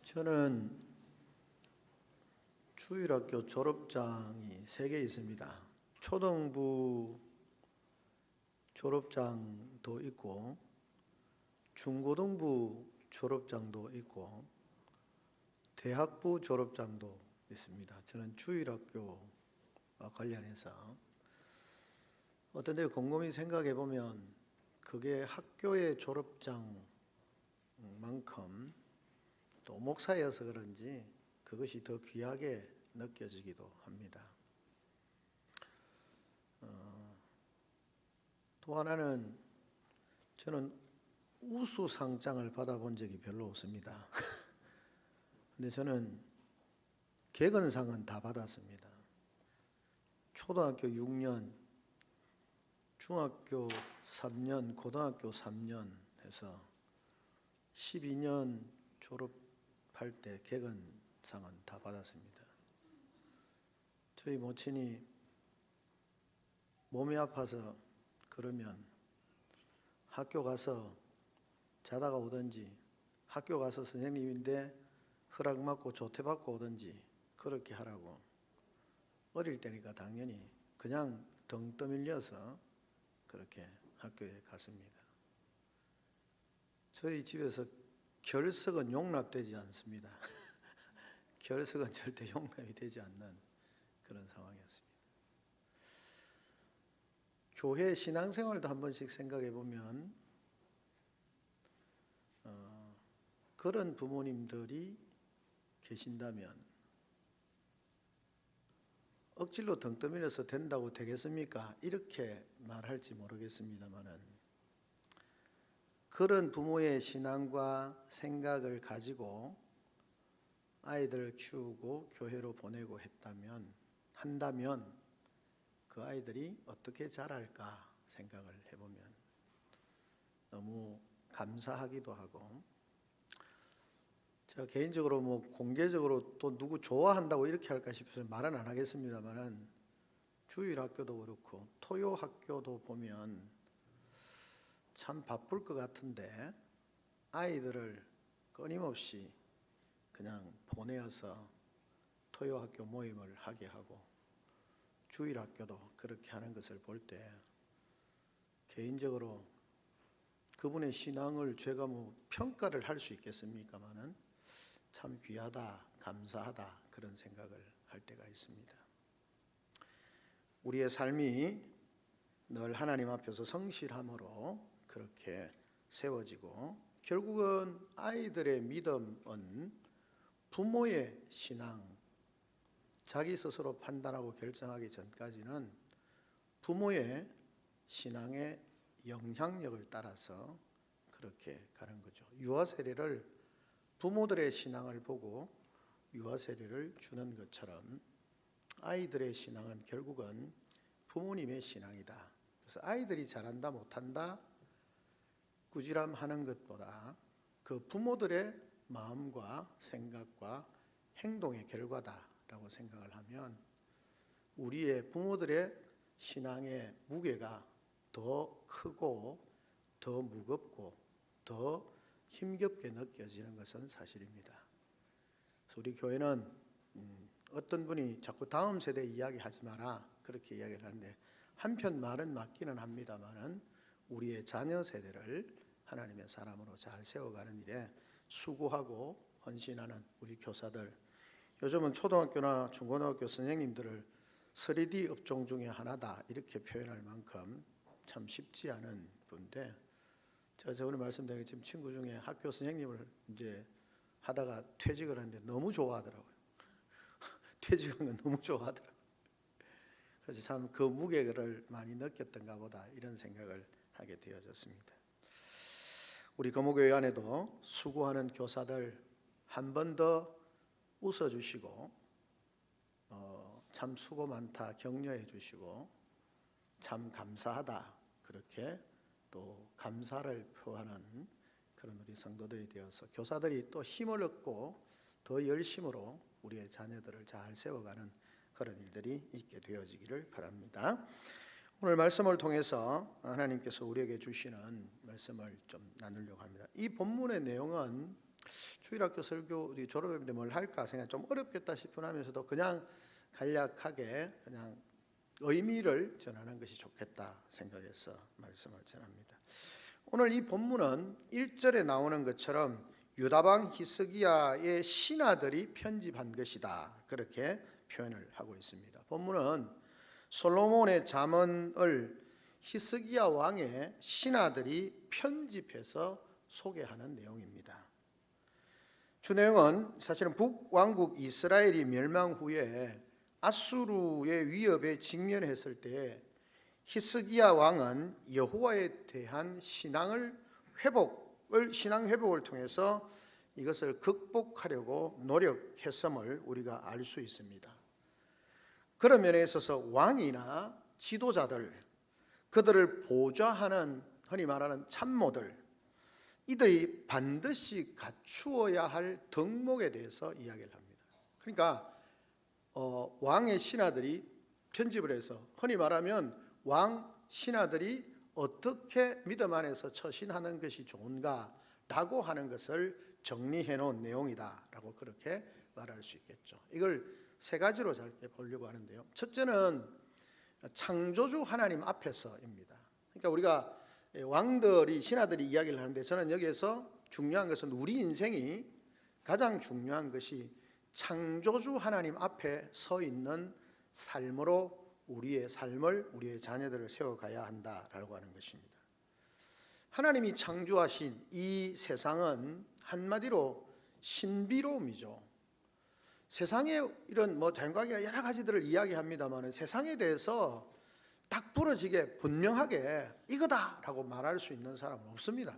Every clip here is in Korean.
저는 주일학교 졸업장이 3개 있습니다. 초등부 졸업장도 있고 중고등부 졸업장도 있고 대학부 졸업장도 있습니다. 저는 주일학교와 관련해서 어떤 데 곰곰이 생각해 보면 그게 학교의 졸업장만큼 또 목사여서 그런지 그것이 더 귀하게 느껴지기도 합니다. 또 하나는 저는 우수상장을 받아본 적이 별로 없습니다. 근데 저는 개건상은 다 받았습니다. 초등학교 6년, 중학교 3년, 고등학교 3년 해서 12년 졸업할 때 개건상은 다 받았습니다. 저희 모친이 몸이 아파서 그러면 학교 가서 자다가 오든지 학교 가서 선생님인데 허락 받고 조퇴받고 오든지 그렇게 하라고. 어릴 때니까 당연히 그냥 등 떠밀려서 그렇게 학교에 갔습니다. 저희 집에서 결석은 용납되지 않습니다. 결석은 절대 용납이 되지 않는 그런 상황이었습니다. 교회 신앙생활도 한 번씩 생각해 보면 그런 부모님들이 계신다면 억지로 등 떠밀려서 된다고 되겠습니까? 이렇게 말할지 모르겠습니다만은 그런 부모의 신앙과 생각을 가지고 아이들을 키우고 교회로 보내고 한다면 그 아이들이 어떻게 자랄까 생각을 해보면 너무 감사하기도 하고, 제가 개인적으로 공개적으로 또 누구 좋아한다고 이렇게 할까 싶어서 말은 안 하겠습니다만은 주일학교도 그렇고 토요학교도 보면 참 바쁠 것 같은데 아이들을 끊임없이 그냥 보내어서 토요학교 모임을 하게 하고 주일학교도 그렇게 하는 것을 볼 때 개인적으로 그분의 신앙을 제가 평가를 할 수 있겠습니까마는 참 귀하다, 감사하다 그런 생각을 할 때가 있습니다. 우리의 삶이 늘 하나님 앞에서 성실함으로 그렇게 세워지고 결국은 아이들의 믿음은 부모의 신앙, 자기 스스로 판단하고 결정하기 전까지는 부모의 신앙의 영향력을 따라서 그렇게 가는 거죠. 유아 세례를 부모들의 신앙을 보고 유아 세례를 주는 것처럼 아이들의 신앙은 결국은 부모님의 신앙이다. 그래서 아이들이 잘한다 못한다 꾸지람하는 것보다 그 부모들의 마음과 생각과 행동의 결과다라고 생각을 하면 우리의 부모들의 신앙의 무게가 더 크고 더 무겁고 더 힘겹게 느껴지는 것은 사실입니다. 그래서 우리 교회는 어떤 분이 자꾸 다음 세대 이야기하지 마라 그렇게 이야기를 하는데 한편 말은 맞기는 합니다만은 우리의 자녀 세대를 하나님의 사람으로 잘 세워가는 일에 수고하고 헌신하는 우리 교사들, 요즘은 초등학교나 중고등학교 선생님들을 3D 업종 중에 하나다 이렇게 표현할 만큼 참 쉽지 않은 분인데, 제가 저번에 말씀드린 지금 친구 중에 학교 선생님을 이제 하다가 퇴직을 하는데 너무 좋아하더라고요. 퇴직한 건 너무 좋아하더라고요. 그래서 참 그 무게를 많이 느꼈던가 보다 이런 생각을 하게 되어졌습니다. 우리 거무교회 안에도 수고하는 교사들 한 번 더 웃어주시고 참 수고 많다 격려해 주시고 참 감사하다 그렇게 또 감사를 표하는 그런 우리 성도들이 되어서 교사들이 또 힘을 얻고 더 열심으로 우리의 자녀들을 잘 세워가는 그런 일들이 있게 되어지기를 바랍니다. 오늘 말씀을 통해서 하나님께서 우리에게 주시는 말씀을 좀 나누려고 합니다. 이 본문의 내용은 주일학교 설교 졸업했는데 뭘 할까 생각 좀 어렵겠다 싶은 하면서도 그냥 간략하게 그냥 의미를 전하는 것이 좋겠다 생각해서 말씀을 전합니다. 오늘 이 본문은 1절에 나오는 것처럼 유다방 히스기야의 신하들이 편집한 것이다, 그렇게 표현을 하고 있습니다. 본문은 솔로몬의 잠언을 히스기야 왕의 신하들이 편집해서 소개하는 내용입니다. 주 내용은 사실은 북왕국 이스라엘이 멸망 후에 아수르의 위협에 직면했을 때 히스기야 왕은 여호와에 대한 신앙 회복을 통해서 이것을 극복하려고 노력했음을 우리가 알 수 있습니다. 그런 면에 있어서 왕이나 지도자들, 그들을 보좌하는 흔히 말하는 참모들, 이들이 반드시 갖추어야 할 덕목에 대해서 이야기를 합니다. 그러니까 왕의 신하들이 편집을 해서 흔히 말하면 왕 신하들이 어떻게 믿음 안에서 처신하는 것이 좋은가라고 하는 것을 정리해 놓은 내용이다라고 그렇게 말할 수 있겠죠. 이걸 세 가지로 짧게 보려고 하는데요. 첫째는 창조주 하나님 앞에서입니다. 그러니까 우리가 왕들이 신하들이 이야기를 하는데 저는 여기에서 중요한 것은 우리 인생이 가장 중요한 것이 창조주 하나님 앞에 서 있는 삶으로 우리의 삶을, 우리의 자녀들을 세워가야 한다라고 하는 것입니다. 하나님이 창조하신 이 세상은 한마디로 신비로움이죠. 세상에 이런 자연과학이나 여러 가지들을 이야기합니다만 세상에 대해서 딱 부러지게 분명하게 이거다라고 말할 수 있는 사람은 없습니다.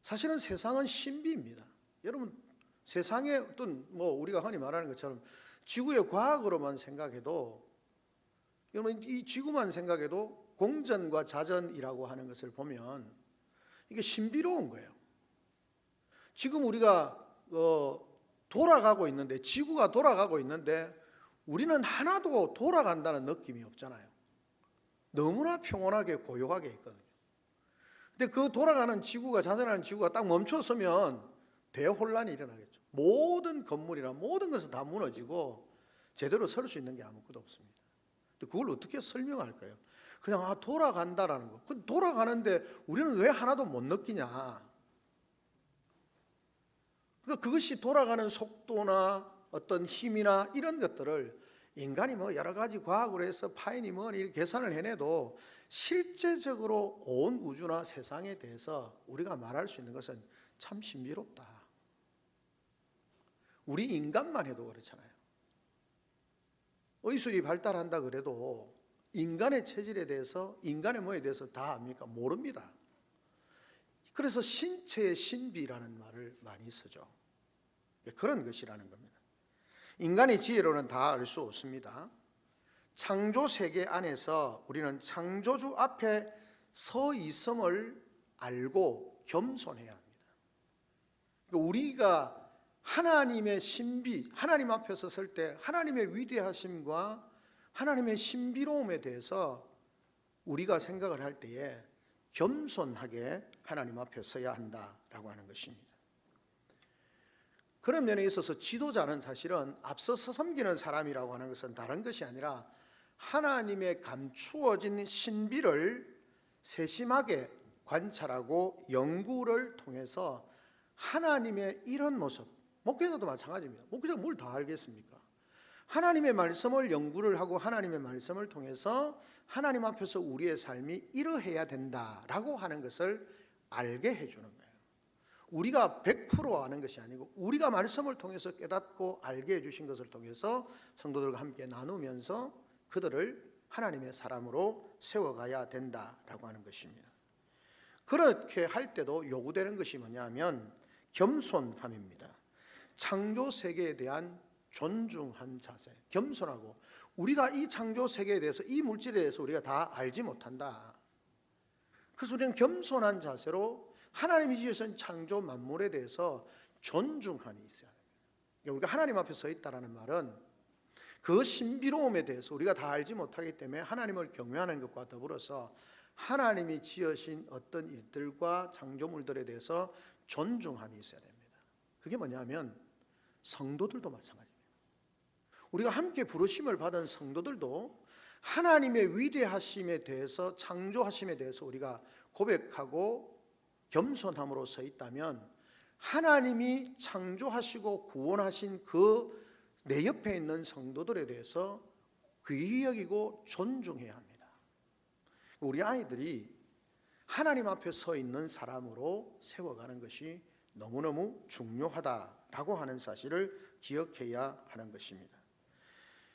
사실은 세상은 신비입니다. 여러분, 세상의 어떤 우리가 흔히 말하는 것처럼 지구의 과학으로만 생각해도, 여러분 이 지구만 생각해도 공전과 자전이라고 하는 것을 보면 이게 신비로운 거예요. 지금 우리가 돌아가고 있는데, 지구가 돌아가고 있는데 우리는 하나도 돌아간다는 느낌이 없잖아요. 너무나 평온하게 고요하게 있거든요. 근데 그 돌아가는 지구가, 자전하는 지구가 딱 멈춰서면 대혼란이 일어나겠죠. 모든 건물이나 모든 것은 다 무너지고 제대로 설 수 있는 게 아무것도 없습니다. 근데 그걸 어떻게 설명할까요? 그냥 돌아간다라는 거. 돌아가는데 우리는 왜 하나도 못 느끼냐? 그러니까 그것이 돌아가는 속도나 어떤 힘이나 이런 것들을 인간이 여러 가지 과학으로 해서 파이니 이렇게 계산을 해내도 실제적으로 온 우주나 세상에 대해서 우리가 말할 수 있는 것은 참 신비롭다. 우리 인간만 해도 그렇잖아요. 의술이 발달한다 그래도 인간의 체질에 대해서, 인간의 뭐에 대해서 다 압니까? 모릅니다. 그래서 신체의 신비라는 말을 많이 쓰죠. 그런 것이라는 겁니다. 인간의 지혜로는 다 알 수 없습니다. 창조 세계 안에서 우리는 창조주 앞에 서 있음을 알고 겸손해야 합니다. 우리가 하나님의 신비, 하나님 앞에 섰을 때 하나님의 위대하심과 하나님의 신비로움에 대해서 우리가 생각을 할 때에 겸손하게 하나님 앞에 서야 한다라고 하는 것입니다. 그런 면에 있어서 지도자는 사실은 앞서서 섬기는 사람이라고 하는 것은 다른 것이 아니라 하나님의 감추어진 신비를 세심하게 관찰하고 연구를 통해서 하나님의 이런 모습, 목회자도 마찬가지입니다. 목회자가 뭘 다 알겠습니까? 하나님의 말씀을 연구를 하고 하나님의 말씀을 통해서 하나님 앞에서 우리의 삶이 이러해야 된다라고 하는 것을 알게 해주는 거예요. 우리가 100% 아는 것이 아니고 우리가 말씀을 통해서 깨닫고 알게 해주신 것을 통해서 성도들과 함께 나누면서 그들을 하나님의 사람으로 세워가야 된다라고 하는 것입니다. 그렇게 할 때도 요구되는 것이 뭐냐면 겸손함입니다. 창조 세계에 대한 존중한 자세, 겸손하고 우리가 이 창조 세계에 대해서, 이 물질에 대해서 우리가 다 알지 못한다. 그래서 우리는 겸손한 자세로 하나님이 지으신 창조 만물에 대해서 존중함이 있어야 됩니다. 우리가 하나님 앞에 서 있다라는 말은 그 신비로움에 대해서 우리가 다 알지 못하기 때문에 하나님을 경외하는 것과 더불어서 하나님이 지으신 어떤 일들과 창조물들에 대해서 존중함이 있어야 됩니다. 그게 뭐냐면 성도들도 마찬가지입니다. 우리가 함께 부르심을 받은 성도들도 하나님의 위대하심에 대해서, 창조하심에 대해서 우리가 고백하고 겸손함으로 서 있다면 하나님이 창조하시고 구원하신 그 내 옆에 있는 성도들에 대해서 귀히 여기고 존중해야 합니다. 우리 아이들이 하나님 앞에 서 있는 사람으로 세워가는 것이 너무너무 중요하다라고 하는 사실을 기억해야 하는 것입니다.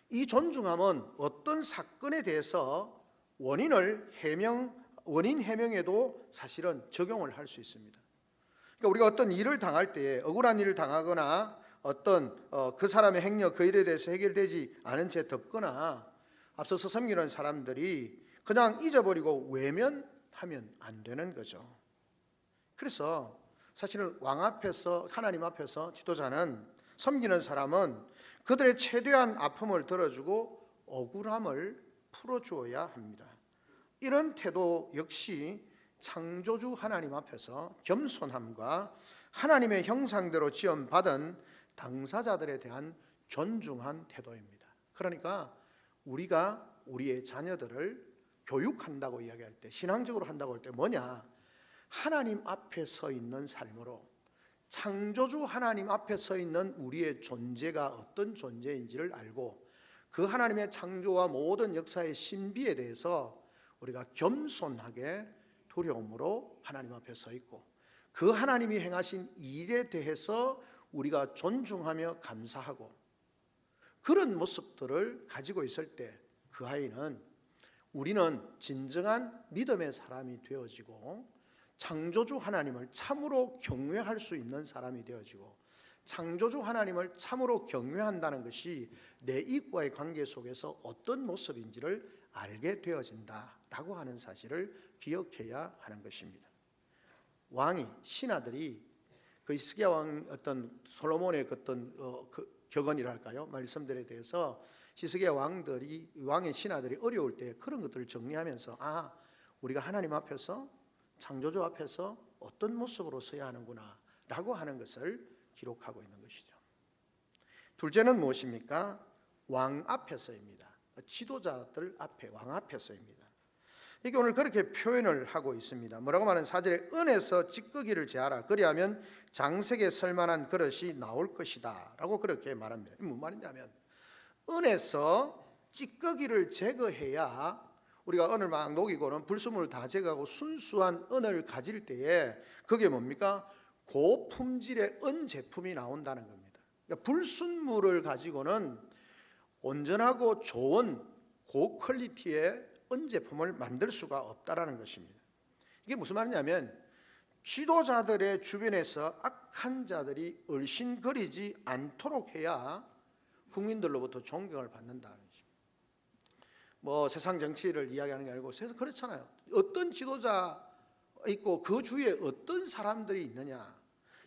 이 존중함은 어떤 사건에 대해서 원인 해명에도 사실은 적용을 할 수 있습니다. 그러니까 우리가 어떤 일을 당할 때, 억울한 일을 당하거나 어떤 그 사람의 행력, 그 일에 대해서 해결되지 않은 채 덮거나 앞서서 섬기는 사람들이 그냥 잊어버리고 외면하면 안 되는 거죠. 그래서 사실은 왕 앞에서, 하나님 앞에서 지도자는, 섬기는 사람은 그들의 최대한 아픔을 들어주고 억울함을 풀어주어야 합니다. 이런 태도 역시 창조주 하나님 앞에서 겸손함과 하나님의 형상대로 지음받은 당사자들에 대한 존중한 태도입니다. 그러니까 우리가 우리의 자녀들을 교육한다고 이야기할 때, 신앙적으로 한다고 할 때 뭐냐? 하나님 앞에 서 있는 삶으로, 창조주 하나님 앞에 서 있는 우리의 존재가 어떤 존재인지를 알고 그 하나님의 창조와 모든 역사의 신비에 대해서 우리가 겸손하게 두려움으로 하나님 앞에 서 있고 그 하나님이 행하신 일에 대해서 우리가 존중하며 감사하고 그런 모습들을 가지고 있을 때 그 아이는, 우리는 진정한 믿음의 사람이 되어지고 창조주 하나님을 참으로 경외할 수 있는 사람이 되어지고 창조주 하나님을 참으로 경외한다는 것이 내 이익과의 관계 속에서 어떤 모습인지를 알게 되어진다라고 하는 사실을 기억해야 하는 것입니다. 왕이, 신하들이 그 히스기야 왕, 어떤 솔로몬의 어떤 그 격언이랄까요, 말씀들에 대해서 히스기야 왕의 신하들이 어려울 때 그런 것들을 정리하면서 우리가 하나님 앞에서, 창조주 앞에서 어떤 모습으로 서야 하는구나 라고 하는 것을 기록하고 있는 것이죠. 둘째는 무엇입니까? 왕 앞에서입니다. 지도자들 앞에, 왕 앞에서입니다. 이게 오늘 그렇게 표현을 하고 있습니다. 뭐라고 말하는 4절에 은에서 찌꺼기를 제하라, 그리하면 장색에 설만한 그릇이 나올 것이다 라고 그렇게 말합니다. 무슨 말이냐면 은에서 찌꺼기를 제거해야, 우리가 은을 막 녹이고는 불순물을 다 제거하고 순수한 은을 가질 때에 그게 뭡니까? 고품질의 은 제품이 나온다는 겁니다. 그러니까 불순물을 가지고는 온전하고 좋은 고퀄리티의 은 제품을 만들 수가 없다라는 것입니다. 이게 무슨 말이냐면 지도자들의 주변에서 악한 자들이 얼씬거리지 않도록 해야 국민들로부터 존경을 받는다는 것입니다. 뭐 세상 정치를 이야기하는 게 아니고 세상 그렇잖아요. 어떤 지도자 있고 그 주위에 어떤 사람들이 있느냐.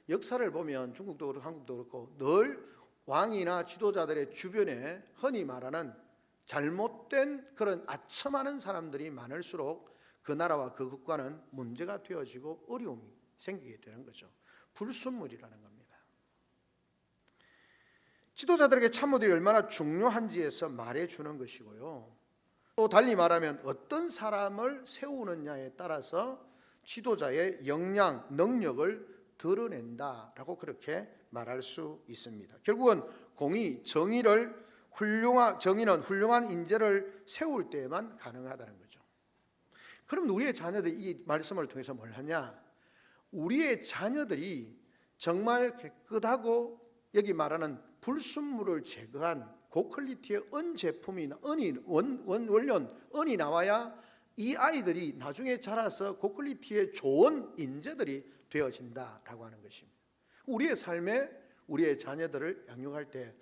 역사를 보면 중국도 그렇고 한국도 그렇고 늘 왕이나 지도자들의 주변에 흔히 말하는 잘못된 그런 아첨하는 사람들이 많을수록 그 나라와 그 국가는 문제가 되어지고 어려움이 생기게 되는 거죠. 불순물이라는 겁니다. 지도자들에게 참모들이 얼마나 중요한지에서 말해주는 것이고요. 또 달리 말하면 어떤 사람을 세우느냐에 따라서 지도자의 역량, 능력을 드러낸다라고 그렇게 말할 수 있습니다. 결국은 공의, 정의는 훌륭한 인재를 세울 때에만 가능하다는 거죠. 그럼 우리의 자녀들이 이 말씀을 통해서 뭘 하냐? 우리의 자녀들이 정말 깨끗하고 여기 말하는 불순물을 제거한 고퀄리티의 은 제품이나 은이 나와야 이 아이들이 나중에 자라서 고퀄리티의 좋은 인재들이 되어진다라고 하는 것입니다. 우리의 삶에 우리의 자녀들을 양육할 때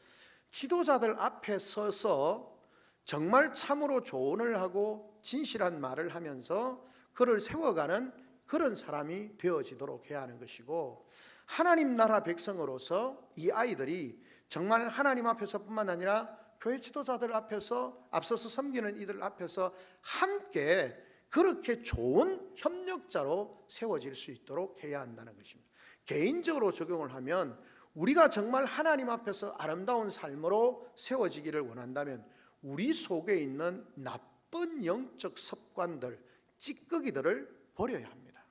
지도자들 앞에 서서 정말 참으로 조언을 하고 진실한 말을 하면서 그를 세워가는 그런 사람이 되어지도록 해야 하는 것이고, 하나님 나라 백성으로서 이 아이들이 정말 하나님 앞에서뿐만 아니라 교회 지도자들 앞에서, 앞서서 섬기는 이들 앞에서 함께 그렇게 좋은 협력자로 세워질 수 있도록 해야 한다는 것입니다. 개인적으로 적용을 하면 우리가 정말 하나님 앞에서 아름다운 삶으로 세워지기를 원한다면 우리 속에 있는 나쁜 영적 습관들, 찌꺼기들을 버려야 합니다.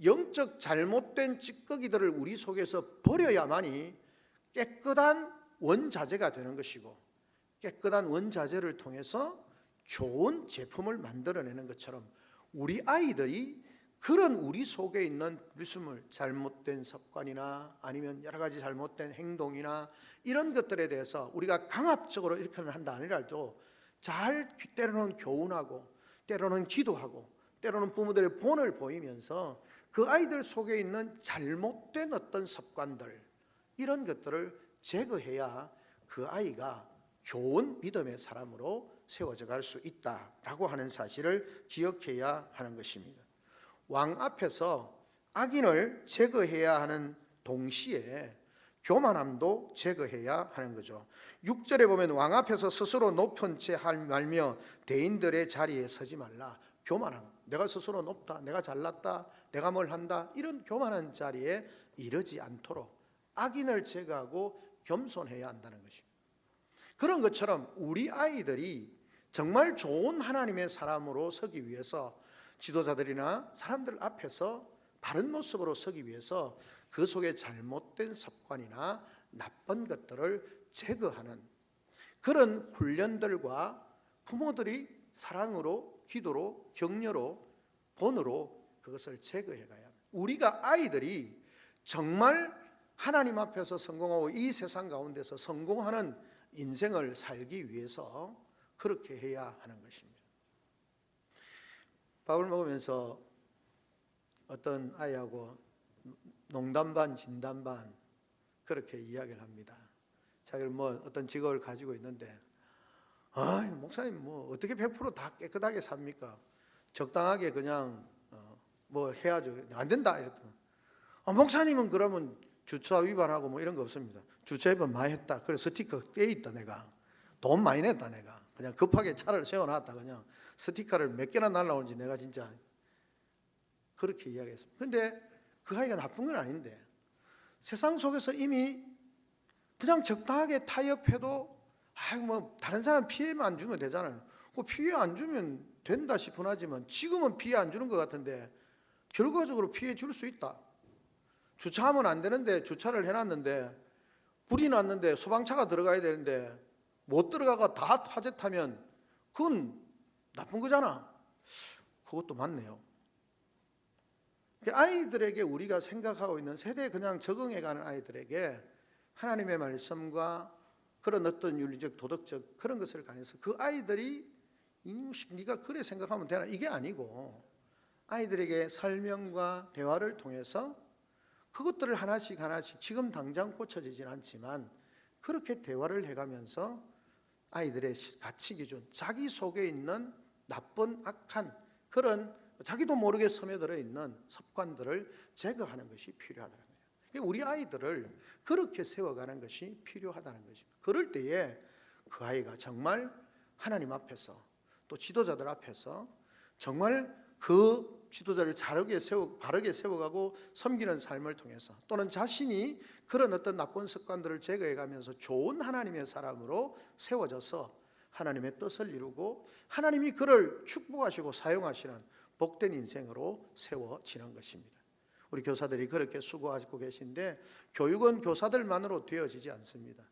영적 잘못된 찌꺼기들을 우리 속에서 버려야만이 깨끗한 원자재가 되는 것이고, 깨끗한 원자재를 통해서 좋은 제품을 만들어내는 것처럼 우리 아이들이 그런 우리 속에 있는 불순물, 잘못된 습관이나 아니면 여러 가지 잘못된 행동이나 이런 것들에 대해서 우리가 강압적으로 이렇게는 한다 아니라도 잘 때로는 교훈하고 때로는 기도하고 때로는 부모들의 본을 보이면서 그 아이들 속에 있는 잘못된 어떤 습관들, 이런 것들을 제거해야 그 아이가 좋은 믿음의 사람으로 세워져 갈 수 있다라고 하는 사실을 기억해야 하는 것입니다. 왕 앞에서 악인을 제거해야 하는 동시에 교만함도 제거해야 하는 거죠. 6절에 보면 왕 앞에서 스스로 높은 채 말며 대인들의 자리에 서지 말라. 교만함, 내가 스스로 높다, 내가 잘났다, 내가 뭘 한다, 이런 교만한 자리에 이르지 않도록 악인을 제거하고 겸손해야 한다는 것입니다. 그런 것처럼 우리 아이들이 정말 좋은 하나님의 사람으로 서기 위해서 지도자들이나 사람들 앞에서 바른 모습으로 서기 위해서 그 속에 잘못된 습관이나 나쁜 것들을 제거하는 그런 훈련들과 부모들이 사랑으로, 기도로, 격려로, 본으로 그것을 제거해 가야 합니다. 우리가 아이들이 정말 하나님 앞에서 성공하고 이 세상 가운데서 성공하는 인생을 살기 위해서 그렇게 해야 하는 것입니다. 밥을 먹으면서 어떤 아이하고 농담 반 진담 반 그렇게 이야기를 합니다. 자기를 어떤 직업을 가지고 있는데, 목사님 어떻게 100% 깨끗하게 삽니까? 적당하게 그냥 해야죠. 안 된다 이랬더니, 목사님은 그러면 주차 위반하고 이런 거 없습니다. 주차 위반 많이 했다. 그래 스티커 떼 있다. 내가 돈 많이 냈다. 내가 그냥 급하게 차를 세워놨다. 그냥 스티커를 몇 개나 날라오는지 내가 진짜 그렇게 이야기했습니다. 근데 그 아이가 나쁜 건 아닌데 세상 속에서 이미 그냥 적당하게 타협해도 다른 사람 피해만 안 주면 되잖아요. 그 피해 안 주면 된다 싶은 하지만 지금은 피해 안 주는 것 같은데 결과적으로 피해 줄 수 있다. 주차하면 안 되는데 주차를 해놨는데 불이 났는데 소방차가 들어가야 되는데 못 들어가가 다 화재 타면 그건 나쁜 거잖아. 그것도 맞네요. 아이들에게 우리가 생각하고 있는 세대에 그냥 적응해가는 아이들에게 하나님의 말씀과 그런 어떤 윤리적 도덕적 그런 것을 가해서 그 아이들이 네가 그래 생각하면 되나, 이게 아니고 아이들에게 설명과 대화를 통해서 그것들을 하나씩 지금 당장 고쳐지진 않지만 그렇게 대화를 해가면서 아이들의 가치 기준, 자기 속에 있는 나쁜 악한 그런 자기도 모르게 스며들어 있는 습관들을 제거하는 것이 필요하다는 거예요. 우리 아이들을 그렇게 세워가는 것이 필요하다는 것입니다. 그럴 때에 그 아이가 정말 하나님 앞에서 또 지도자들 앞에서 정말 그 지도자를 바르게 세워가고 섬기는 삶을 통해서 또는 자신이 그런 어떤 나쁜 습관들을 제거해가면서 좋은 하나님의 사람으로 세워져서 하나님의 뜻을 이루고 하나님이 그를 축복하시고 사용하시는 복된 인생으로 세워지는 것입니다. 우리 교사들이 그렇게 수고하고 계신데 교육은 교사들만으로 되어지지 않습니다.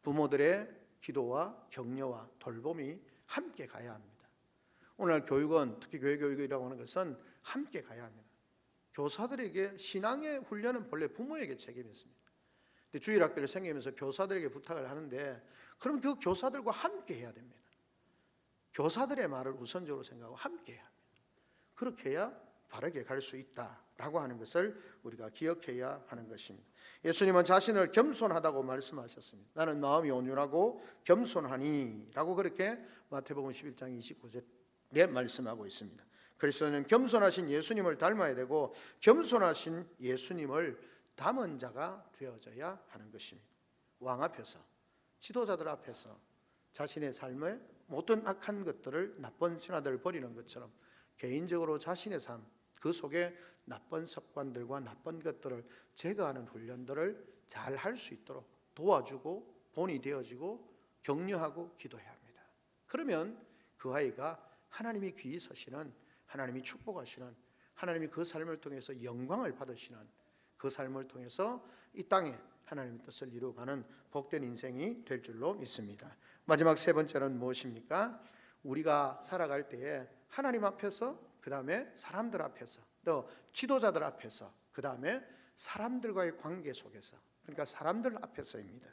부모들의 기도와 격려와 돌봄이 함께 가야 합니다. 오늘 교육은 특히 교회 교육이라고 하는 것은 함께 가야 합니다. 교사들에게 신앙의 훈련은 본래 부모에게 책임이 있습니다. 근데 주일학교를 생기면서 교사들에게 부탁을 하는데 그럼 그 교사들과 함께 해야 됩니다. 교사들의 말을 우선적으로 생각하고 함께 해야 합니다. 그렇게 해야 바르게 갈 수 있다라고 하는 것을 우리가 기억해야 하는 것입니다. 예수님은 자신을 겸손하다고 말씀하셨습니다. 나는 마음이 온유하고 겸손하니 라고 그렇게 마태복음 11장 29절에 말씀하고 있습니다. 그리스도는 겸손하신 예수님을 닮아야 되고 겸손하신 예수님을 담은 자가 되어져야 하는 것입니다. 왕 앞에서, 지도자들 앞에서 자신의 삶의 모든 악한 것들을, 나쁜 신화들을 버리는 것처럼 개인적으로 자신의 삶, 그 속에 나쁜 습관들과 나쁜 것들을 제거하는 훈련들을 잘 할 수 있도록 도와주고 본이 되어지고 격려하고 기도해야 합니다. 그러면 그 아이가 하나님이 귀히 서시는, 하나님이 축복하시는, 하나님이 그 삶을 통해서 영광을 받으시는 그 삶을 통해서 이 땅에 하나님의 뜻을 이루어가는 복된 인생이 될 줄로 믿습니다. 마지막 세 번째는 무엇입니까? 우리가 살아갈 때에 하나님 앞에서, 그 다음에 사람들 앞에서, 또 지도자들 앞에서, 그 다음에 사람들과의 관계 속에서, 그러니까 사람들 앞에서입니다.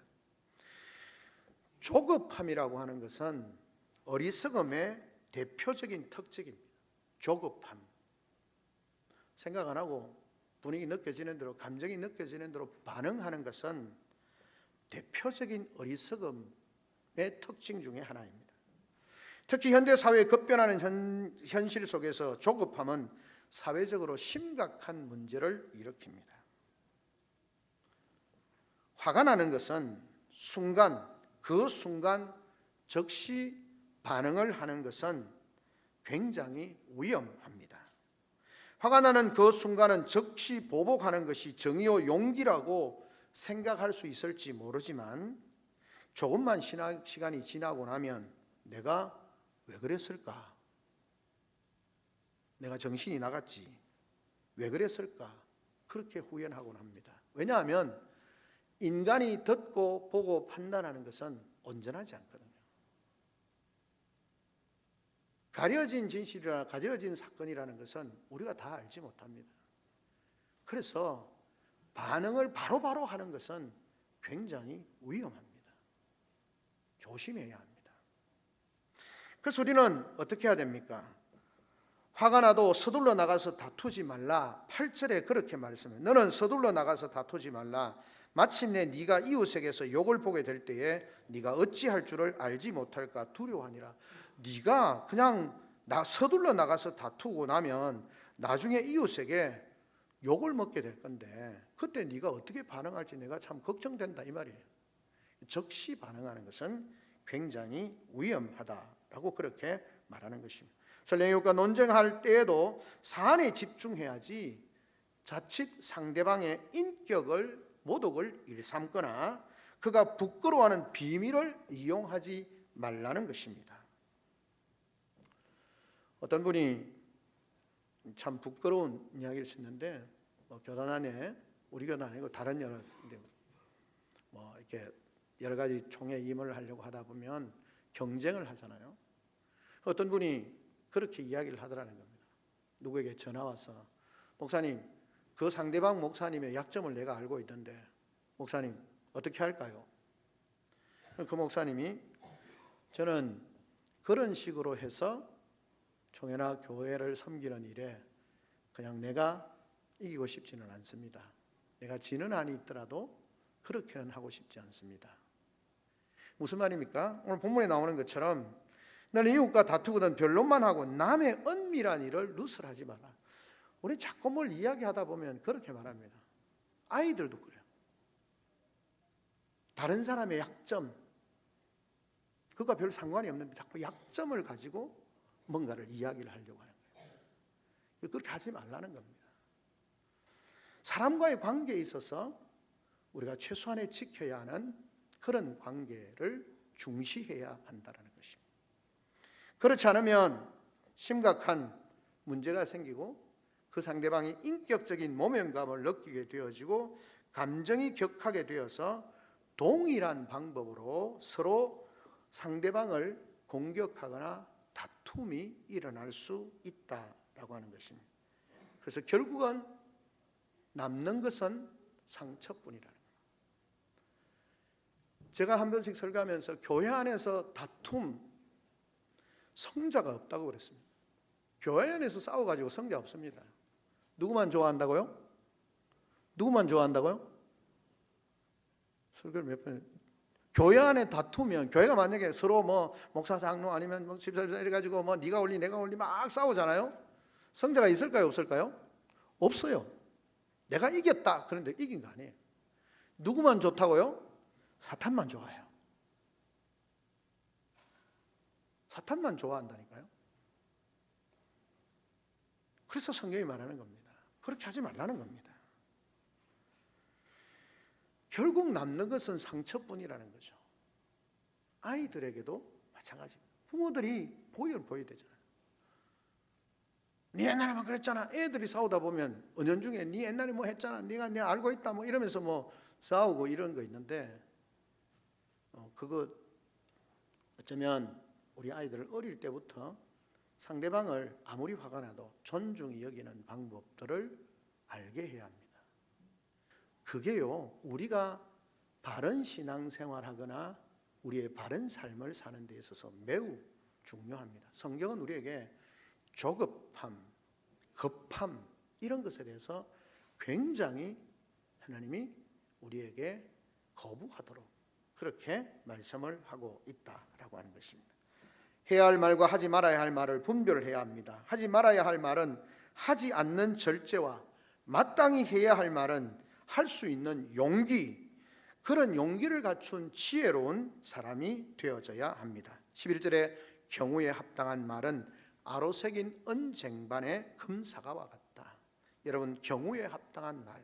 조급함이라고 하는 것은 어리석음의 대표적인 특징입니다. 조급함. 생각 안 하고 분위기 느껴지는 대로, 감정이 느껴지는 대로 반응하는 것은 대표적인 어리석음의 특징 중에 하나입니다. 특히 현대사회의 급변하는 현실 속에서 조급함은 사회적으로 심각한 문제를 일으킵니다. 화가 나는 것은 그 순간 즉시 반응을 하는 것은 굉장히 위험합니다. 화가 나는 그 순간은 즉시 보복하는 것이 정의요 용기라고 생각할 수 있을지 모르지만, 조금만 시간이 지나고 나면 내가 왜 그랬을까? 내가 정신이 나갔지. 왜 그랬을까? 그렇게 후회하곤 합니다. 왜냐하면 인간이 듣고 보고 판단하는 것은 온전하지 않거든요. 가려진 진실이나 가려진 사건이라는 것은 우리가 다 알지 못합니다. 그래서 반응을 바로바로 하는 것은 굉장히 위험합니다. 조심해야 합니다. 그래서 우리는 어떻게 해야 됩니까? 화가 나도 서둘러 나가서 다투지 말라. 8절에 그렇게 말씀해요. 너는 서둘러 나가서 다투지 말라. 마침내 네가 이웃에게서 욕을 보게 될 때에 네가 어찌할 줄을 알지 못할까 두려워하니라. 네가 그냥 서둘러 나가서 다투고 나면 나중에 이웃에게 욕을 먹게 될 건데, 그때 네가 어떻게 반응할지 내가 참 걱정된다 이 말이에요. 즉시 반응하는 것은 굉장히 위험하다라고 그렇게 말하는 것입니다. 설령이웃과 논쟁할 때에도 사안에 집중해야지 자칫 상대방의 인격을, 모독을 일삼거나 그가 부끄러워하는 비밀을 이용하지 말라는 것입니다. 어떤 분이 참 부끄러운 이야기를 했는데, 교단 안에, 우리 교단 아니고 다른 여러 이렇게 여러 가지 총회 임을 하려고 하다 보면 경쟁을 하잖아요. 어떤 분이 그렇게 이야기를 하더라는 겁니다. 누구에게 전화 와서, 목사님, 그 상대방 목사님의 약점을 내가 알고 있던데 목사님 어떻게 할까요? 그 목사님이, 저는 그런 식으로 해서 총회나 교회를 섬기는 일에 그냥 내가 이기고 싶지는 않습니다. 내가 지는 한이 있더라도 그렇게는 하고 싶지 않습니다. 무슨 말입니까? 오늘 본문에 나오는 것처럼 너는 이웃과 다투거든 변론만 하고 남의 은밀한 일을 누설하지 마라. 우리 자꾸 뭘 이야기하다 보면 그렇게 말합니다. 아이들도 그래요. 다른 사람의 약점, 그것과 별 상관이 없는데 자꾸 약점을 가지고 뭔가를 이야기를 하려고 하는 거예요. 그렇게 하지 말라는 겁니다. 사람과의 관계에 있어서 우리가 최소한에 지켜야 하는 그런 관계를 중시해야 한다는 것입니다. 그렇지 않으면 심각한 문제가 생기고 그 상대방이 인격적인 모면감을 느끼게 되어지고 감정이 격하게 되어서 동일한 방법으로 서로 상대방을 공격하거나 다툼이 일어날 수 있다라고 하는 것입니다. 그래서 결국은 남는 것은 상처뿐이라는 거예요. 제가 한 번씩 설교하면서 교회 안에서 다툼, 성자가 없다고 그랬습니다. 교회 안에서 싸워가지고 성자 없습니다. 누구만 좋아한다고요? 누구만 좋아한다고요? 설교를 몇 번, 교회 안에 다투면, 교회가 만약에 서로 목사 장로 아니면 집사님 이래가지고 네가 올리 내가 올리 막 싸우잖아요. 성자가 있을까요 없을까요? 없어요. 내가 이겼다 그런데 이긴 거 아니에요. 누구만 좋다고요? 사탄만 좋아요. 사탄만 좋아한다니까요. 그래서 성경이 말하는 겁니다. 그렇게 하지 말라는 겁니다. 결국 남는 것은 상처뿐이라는 거죠. 아이들에게도 마찬가지입니다. 부모들이 보여야 되잖아요. 네 옛날에만 그랬잖아. 애들이 싸우다 보면 은연중에 네 옛날에 뭐 했잖아. 네가 내가 알고 있다 뭐 이러면서 뭐 싸우고 이런 거 있는데 그거 어쩌면 우리 아이들을 어릴 때부터 상대방을 아무리 화가 나도 존중히 여기는 방법들을 알게 해야 합니다. 그게요, 우리가 바른 신앙생활하거나 우리의 바른 삶을 사는 데 있어서 매우 중요합니다. 성경은 우리에게 조급함, 급함 이런 것에 대해서 굉장히 하나님이 우리에게 거부하도록 그렇게 말씀을 하고 있다라고 하는 것입니다. 해야 할 말과 하지 말아야 할 말을 분별해야 합니다. 하지 말아야 할 말은 하지 않는 절제와 마땅히 해야 할 말은 할 수 있는 용기, 그런 용기를 갖춘 지혜로운 사람이 되어져야 합니다. 11절에 경우에 합당한 말은 아로새긴 은쟁반의 금사과와 같다. 여러분, 경우에 합당한 말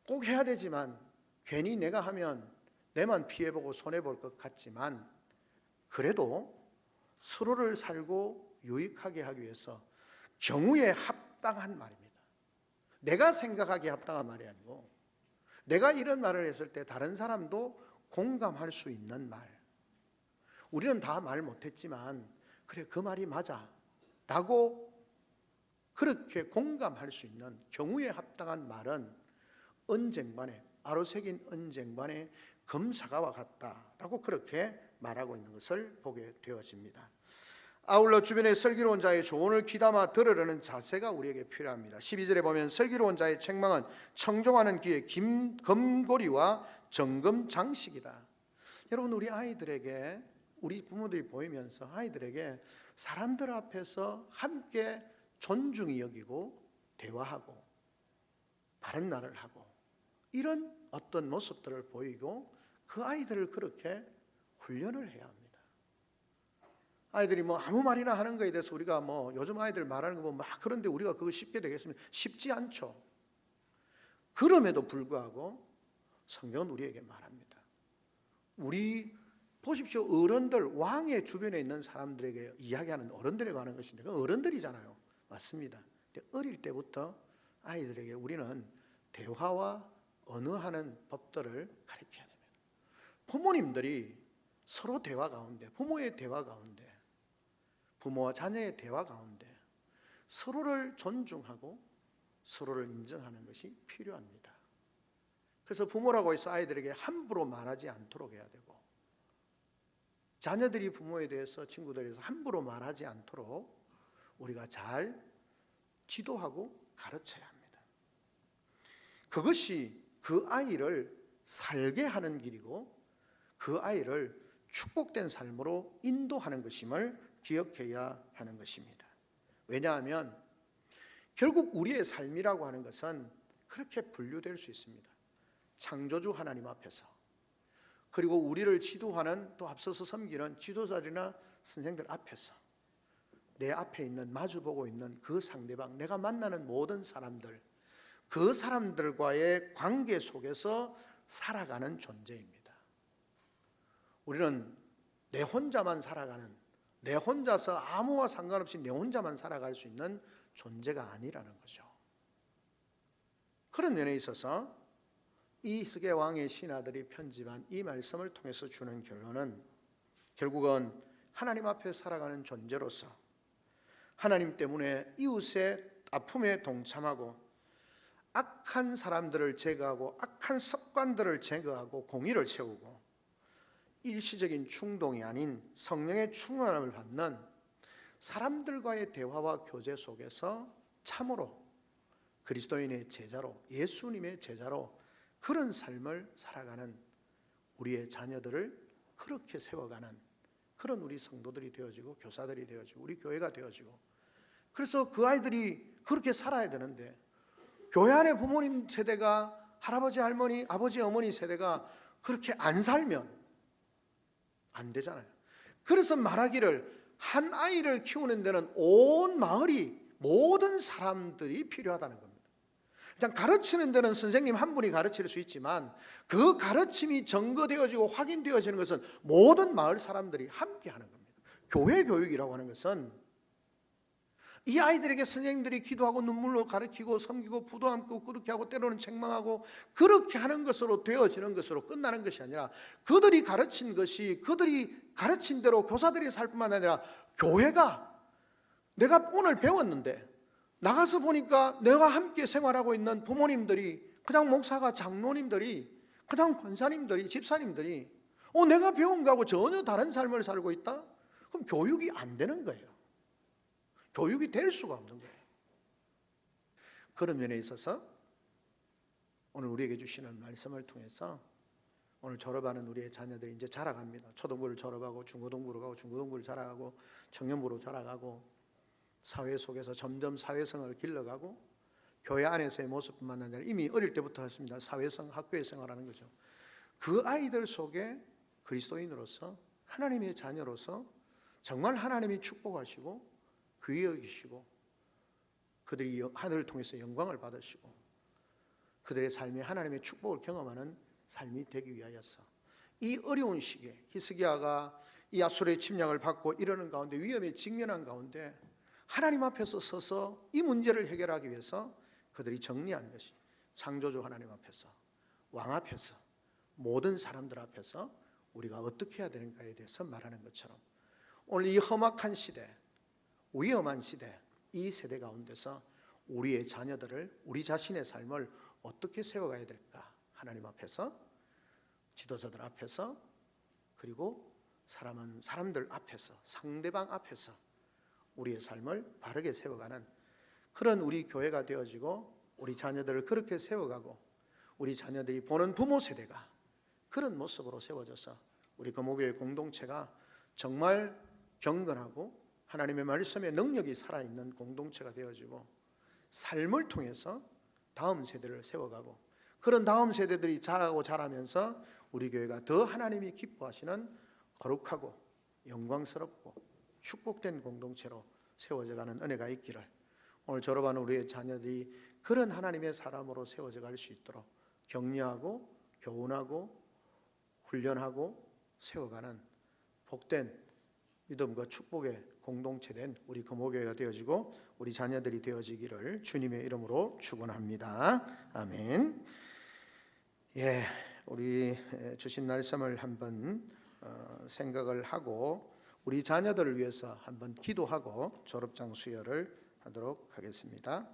꼭 해야 되지만 괜히 내가 하면 내만 피해보고 손해볼 것 같지만 그래도 서로를 살고 유익하게 하기 위해서 경우에 합당한 말입니다. 내가 생각하기에 합당한 말이 아니고 내가 이런 말을 했을 때 다른 사람도 공감할 수 있는 말. 우리는 다 말 못했지만 그래 그 말이 맞아 라고 그렇게 공감할 수 있는 경우에 합당한 말은 은쟁반에 아로새긴 은쟁반에 금사과와 같다라고 그렇게 말하고 있는 것을 보게 되어집니다. 아울러 주변의 슬기로운 자의 조언을 귀담아 들으려는 자세가 우리에게 필요합니다. 12절에 보면 슬기로운 자의 책망은 청종하는 귀에 금고리와 정금 장식이다. 여러분, 우리 아이들에게, 우리 부모들이 보이면서 아이들에게 사람들 앞에서 함께 존중히 여기고 대화하고 바른 말을 하고 이런 어떤 모습들을 보이고 그 아이들을 그렇게 훈련을 해야 합니다. 아이들이 뭐 아무 말이나 하는 거에 대해서 우리가 뭐 요즘 아이들 말하는 거 보면 막 그런데 우리가 그거 쉽게 되겠습니까? 쉽지 않죠. 그럼에도 불구하고 성경은 우리에게 말합니다. 우리 보십시오. 어른들, 왕의 주변에 있는 사람들에게 이야기하는 어른들에 관한 것인데 그 어른들이잖아요. 맞습니다. 근데 어릴 때부터 아이들에게 우리는 대화와 언어하는 법들을 가르쳐야 됩니다. 부모님들이 서로 대화 가운데, 부모의 대화 가운데, 부모와 자녀의 대화 가운데 서로를 존중하고 서로를 인정하는 것이 필요합니다. 그래서 부모라고 해서 아이들에게 함부로 말하지 않도록 해야 되고 자녀들이 부모에 대해서, 친구들에 대해서 함부로 말하지 않도록 우리가 잘 지도하고 가르쳐야 합니다. 그것이 그 아이를 살게 하는 길이고 그 아이를 축복된 삶으로 인도하는 것임을 기억해야 하는 것입니다. 왜냐하면 결국 우리의 삶이라고 하는 것은 그렇게 분류될 수 있습니다. 창조주 하나님 앞에서, 그리고 우리를 지도하는 또 앞서서 섬기는 지도자들이나 선생들 앞에서, 내 앞에 있는, 마주보고 있는 그 상대방, 내가 만나는 모든 사람들, 그 사람들과의 관계 속에서 살아가는 존재입니다. 우리는 내 혼자만 살아가는, 내 혼자서 아무와 상관없이 내 혼자만 살아갈 수 있는 존재가 아니라는 거죠. 그런 면에 있어서 이스게 왕의 신하들이 편집한 이 말씀을 통해서 주는 결론은 결국은 하나님 앞에 살아가는 존재로서 하나님 때문에 이웃의 아픔에 동참하고 악한 사람들을 제거하고 악한 습관들을 제거하고 공의를 세우고 일시적인 충동이 아닌 성령의 충만함을 받는 사람들과의 대화와 교제 속에서 참으로 그리스도인의 제자로, 예수님의 제자로 그런 삶을 살아가는 우리의 자녀들을 그렇게 세워가는 그런 우리 성도들이 되어지고 교사들이 되어지고 우리 교회가 되어지고, 그래서 그 아이들이 그렇게 살아야 되는데 교회 안에 부모님 세대가, 할아버지 할머니, 아버지 어머니 세대가 그렇게 안 살면 안 되잖아요. 그래서 말하기를 한 아이를 키우는 데는 온 마을이 모든 사람들이 필요하다는 겁니다. 그냥 가르치는 데는 선생님 한 분이 가르칠 수 있지만 그 가르침이 증거되어지고 확인되어지는 것은 모든 마을 사람들이 함께 하는 겁니다. 교회 교육이라고 하는 것은 이 아이들에게 선생님들이 기도하고 눈물로 가르치고 섬기고 부도 안고 그렇게 하고 때로는 책망하고 그렇게 하는 것으로 되어지는 것으로 끝나는 것이 아니라 그들이 가르친 것이 그들이 가르친 대로 교사들이 살 뿐만 아니라 교회가 내가 오늘 배웠는데 나가서 보니까 내가 함께 생활하고 있는 부모님들이 그냥 목사가 장로님들이 그냥 권사님들이 집사님들이 내가 배운 거하고 전혀 다른 삶을 살고 있다? 그럼 교육이 안 되는 거예요. 교육이 될 수가 없는 거예요. 그런 면에 있어서 오늘 우리에게 주시는 말씀을 통해서 오늘 졸업하는 우리의 자녀들이 이제 자라갑니다. 초등부를 졸업하고 중고등부로 가고 중고등부를 자라가고 청년부로 자라가고 사회 속에서 점점 사회성을 길러가고 교회 안에서의 모습뿐만 아니라 이미 어릴 때부터 했습니다. 사회성, 학교의 생활하는 거죠. 그 아이들 속에 그리스도인으로서 하나님의 자녀로서 정말 하나님이 축복하시고 귀히 여기시고 그들이 하늘을 통해서 영광을 받으시고 그들의 삶에 하나님의 축복을 경험하는 삶이 되기 위하여서 이 어려운 시기에 히스기야가 이 아수르의 침략을 받고 이러는 가운데 위험에 직면한 가운데 하나님 앞에서 서서 이 문제를 해결하기 위해서 그들이 정리한 것이 창조주 하나님 앞에서 왕 앞에서 모든 사람들 앞에서 우리가 어떻게 해야 되는가에 대해서 말하는 것처럼 오늘 이 험악한 시대 위험한 시대, 이 세대 가운데서 우리의 자녀들을 우리 자신의 삶을 어떻게 세워가야 될까? 하나님 앞에서, 지도자들 앞에서, 그리고 사람들 앞에서, 상대방 앞에서 우리의 삶을 바르게 세워가는 그런 우리 교회가 되어지고 우리 자녀들을 그렇게 세워가고 우리 자녀들이 보는 부모 세대가 그런 모습으로 세워져서 우리 금호교회 공동체가 정말 경건하고 하나님의 말씀에 능력이 살아있는 공동체가 되어지고 삶을 통해서 다음 세대를 세워가고 그런 다음 세대들이 자라고 자라면서 우리 교회가 더 하나님이 기뻐하시는 거룩하고 영광스럽고 축복된 공동체로 세워져가는 은혜가 있기를 오늘 졸업하는 우리의 자녀들이 그런 하나님의 사람으로 세워져 갈 수 있도록 격려하고 교훈하고 훈련하고 세워가는 복된 믿음과 축복의 공동체된 우리 금호교회가 되어지고 우리 자녀들이 되어지기를 주님의 이름으로 축원합니다. 아멘. 우리 주신 말씀을 한번 생각을 하고 우리 자녀들을 위해서 한번 기도하고 졸업장 수여를 하도록 하겠습니다.